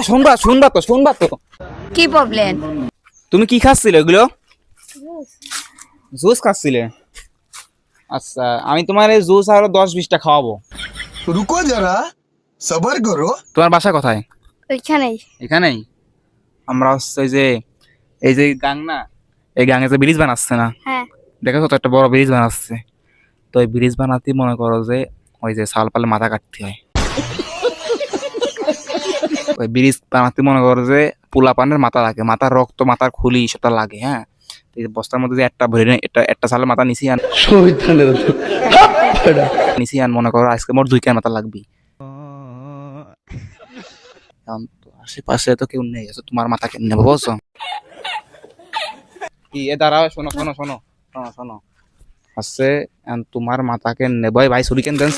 শুনবা শুনবা তো শুনবা তো। কি প্রবলেম? তুমি কি খাচ্ছিলে এগুলো? জুস খাচ্ছিলে? আচ্ছা, আমি তোমার এই জুস আরো 10-20টা খাওয়াবো। रुको जरा सबर करो। তোমার বাসা কোথায়? ওইখানেই। এখানেই? আমরা হচ্ছে এই যে গাং না, এই গাঙে যে ব্রিজ বানাচ্ছে না, হ্যাঁ। দেখেছো তো একটা বড় ব্রিজ বানাচ্ছে। তো এই ব্রিজ বানাতে মনে করো যে ওই যে শাল পালে মাথা কাটতে হয়। ওই ব্রিজ বানাতে মনে করো যে পোলা পানের মাথা লাগে, মাথার রক্ত, মাথার খুলি সেটা লাগে। হ্যাঁ, এই বস্তার মধ্যে যে একটা ভরে একটা সালের মাথা নিছি আন মনে করো আজকে মোট 2 কান মাথা লাগবে। এখন তো আশেপাশে তো কেউ নেই, তোমার মাথা কেন নেবো বলছো? কি এ দাঁড়াও, শোনো শোনো শোনো শোনো শোনো আছে, তোমার মাথাকে নেবই ভাই, ছুরি কেন দেন